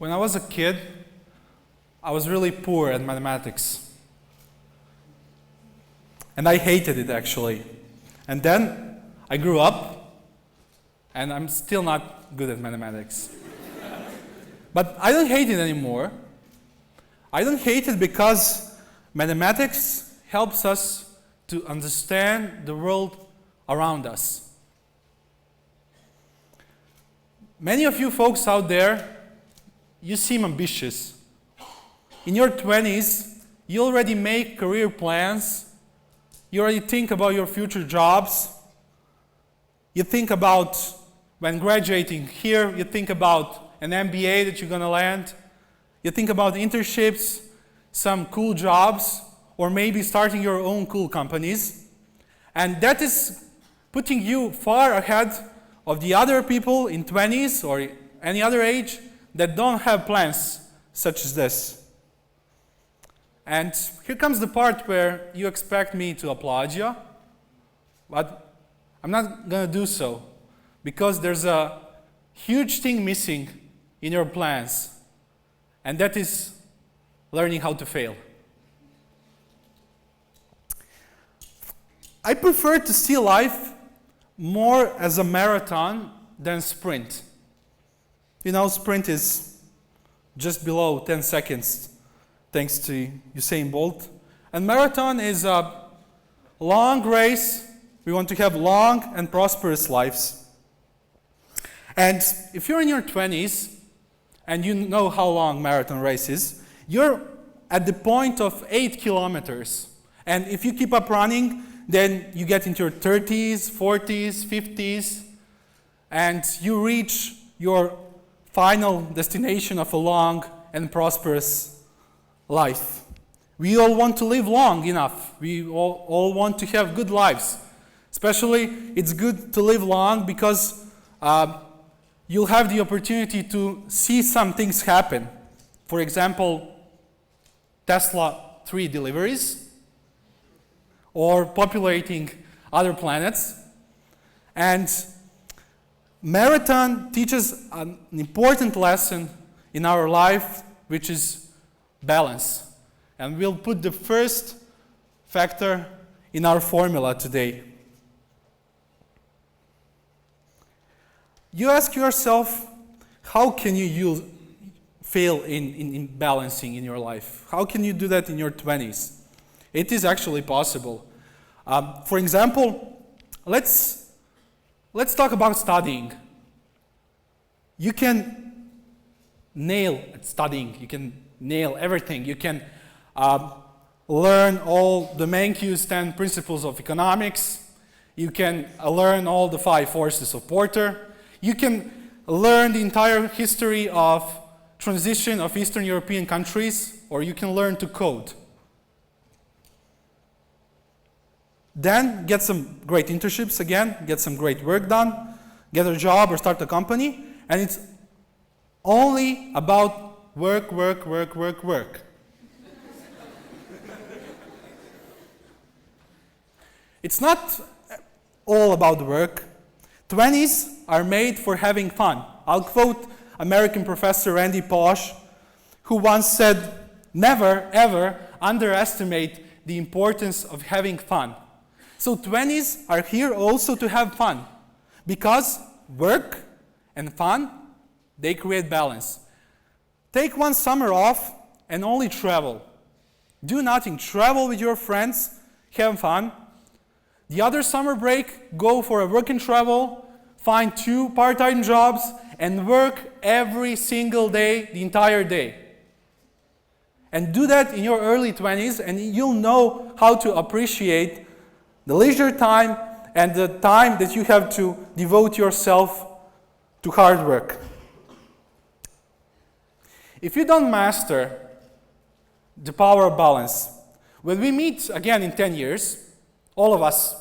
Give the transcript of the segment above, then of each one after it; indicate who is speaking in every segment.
Speaker 1: When I was a kid, I was really poor at mathematics. And I hated it, actually. And then I grew up, and I'm still not good at mathematics. But I don't hate it anymore. I don't hate it because mathematics helps us to understand the world around us. Many of you folks out there, you seem ambitious. In your 20s, you already make career plans. You already think about your future jobs. You think about, when graduating here, you think about an MBA that you're going to land. You think about internships, some cool jobs, or maybe starting your own cool companies. And that is putting you far ahead of the other people in 20s or any other age that don't have plans such as this. And here comes the part where you expect me to applaud you, but I'm not going to do so because there's a huge thing missing in your plans, and that is learning how to fail. I prefer to see life more as a marathon than sprint. You know, sprint is just below 10 seconds, thanks to Usain Bolt. And marathon is a long race. We want to have long and prosperous lives. And if you're in your 20s, and you know how long marathon race is, you're at the point of 8 kilometers. And if you keep up running, then you get into your 30s, 40s, 50s, and you reach your final destination of a long and prosperous life. We all want to live long enough. We all want to have good lives. Especially, it's good to live long because you'll have the opportunity to see some things happen. For example, Tesla 3 deliveries, or populating other planets. And marathon teaches an important lesson in our life, which is balance. And we'll put the first factor in our formula today. You ask yourself, how can you fail in balancing in your life? How can you do that in your 20s? It is actually possible. For example, let's talk about studying. You can nail studying. You can nail everything. You can learn all the main Q's 10 principles of economics. You can learn all the 5 forces of Porter. You can learn the entire history of transition of Eastern European countries, or you can learn to code. Then get some great internships again, get some great work done, get a job or start a company, and it's only about work, work, work, work, work. It's not all about work. 20s are made for having fun. I'll quote American professor Randy Pausch, who once said, "Never, ever underestimate the importance of having fun." So 20s are here also to have fun, because work and fun, they create balance. Take one summer off and only travel. Do nothing. Travel with your friends, have fun. The other summer break, go for a work and travel, find 2 part-time jobs, and work every single day, the entire day. And do that in your early 20s, and you'll know how to appreciate the leisure time and the time that you have to devote yourself to hard work. If you don't master the power of balance, when we meet again in 10 years, all of us,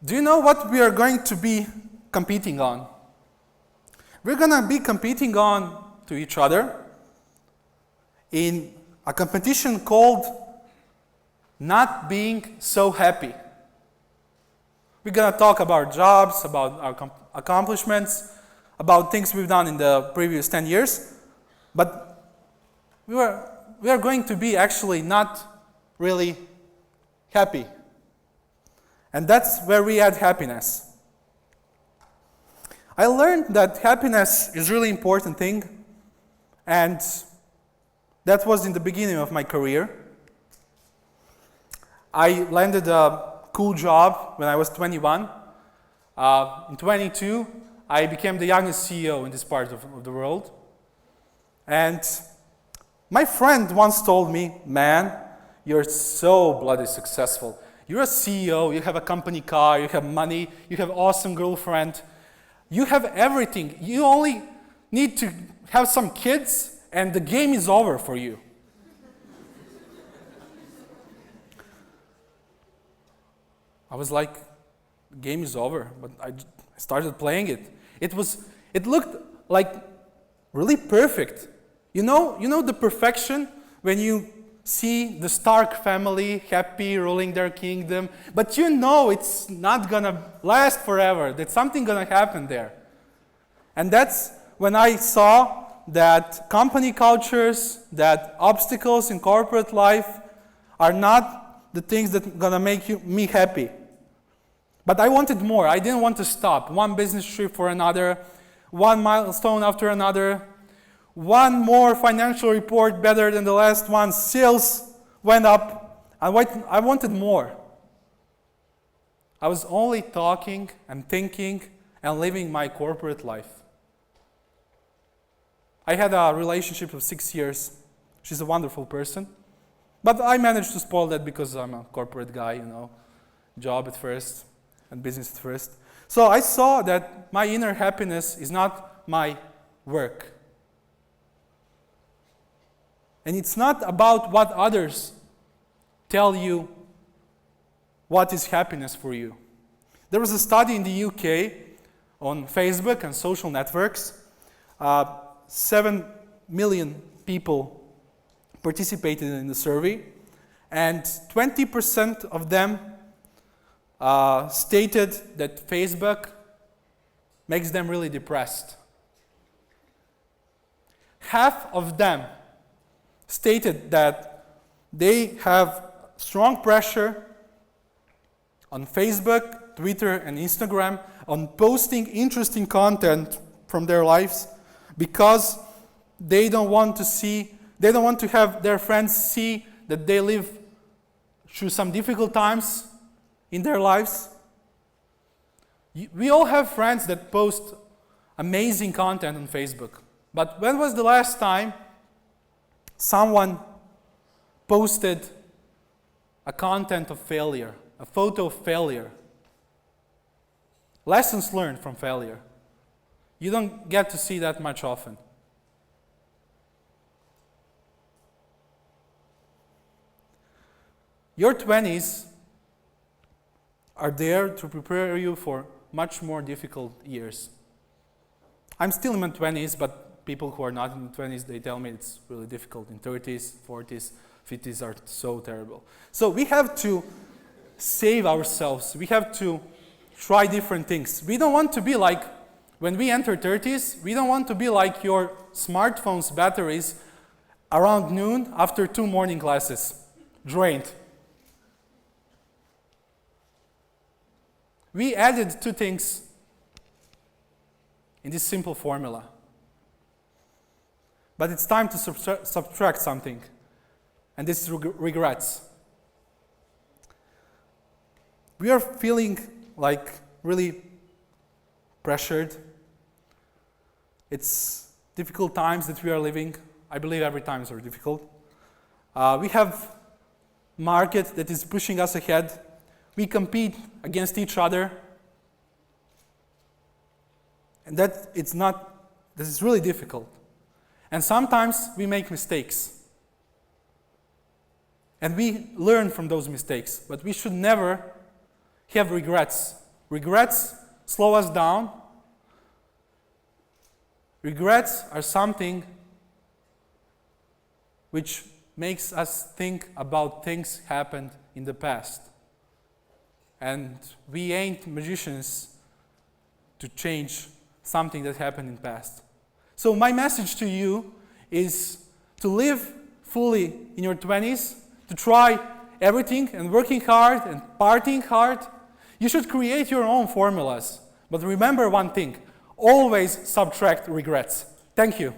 Speaker 1: do you know what we are going to be competing on? We're going to be competing on to each other in a competition called not being so happy. We're going to talk about jobs, about our accomplishments, about things we've done in the previous 10 years, but we are going to be actually not really happy. And that's where we add happiness. I learned that happiness is a really important thing, and that was in the beginning of my career. I landed a cool job when I was 21. In 22, I became the youngest CEO in this part of the world. And my friend once told me, "Man, you're so bloody successful. You're a CEO, you have a company car, you have money, you have an awesome girlfriend. You have everything. You only need to have some kids and the game is over for you." I was like, the game is over, but I started playing it. It looked like really perfect. You know the perfection when you see the Stark family happy ruling their kingdom, but you know it's not gonna last forever, that something gonna happen there. And that's when I saw that company cultures, that obstacles in corporate life are not the things that are gonna make me happy. But I wanted more. I didn't want to stop. One business trip for another, one milestone after another, one more financial report better than the last one, sales went up. I wanted more. I was only talking and thinking and living my corporate life. I had a relationship of 6 years. She's a wonderful person. But I managed to spoil that because I'm a corporate guy, job at first and business at first. So I saw that my inner happiness is not my work. And it's not about what others tell you what is happiness for you. There was a study in the UK on Facebook and social networks. 7 million people participated in the survey, and 20% of them stated that Facebook makes them really depressed. Half of them stated that they have strong pressure on Facebook, Twitter, and Instagram on posting interesting content from their lives because they don't want to have their friends see that they live through some difficult times in their lives. We all have friends that post amazing content on Facebook. But when was the last time someone posted a content of failure, a photo of failure? Lessons learned from failure. You don't get to see that much often. Your 20s are there to prepare you for much more difficult years. I'm still in my 20s, but people who are not in the 20s, they tell me it's really difficult. In 30s, 40s, 50s are so terrible. So we have to save ourselves. We have to try different things. We don't want to be like, when we enter 30s, we don't want to be like your smartphone's batteries around noon after 2 morning classes, drained. We added 2 things in this simple formula. But it's time to subtract something, and this is regrets. We are feeling like really pressured. It's difficult times that we are living. I believe every times are difficult. We have market that is pushing us ahead. We compete against each other. And this is really difficult. And sometimes we make mistakes. And we learn from those mistakes, but we should never have regrets. Regrets slow us down. Regrets are something which makes us think about things happened in the past. And we ain't magicians to change something that happened in the past. So my message to you is to live fully in your 20s, to try everything and working hard and partying hard. You should create your own formulas. But remember one thing, always subtract regrets. Thank you.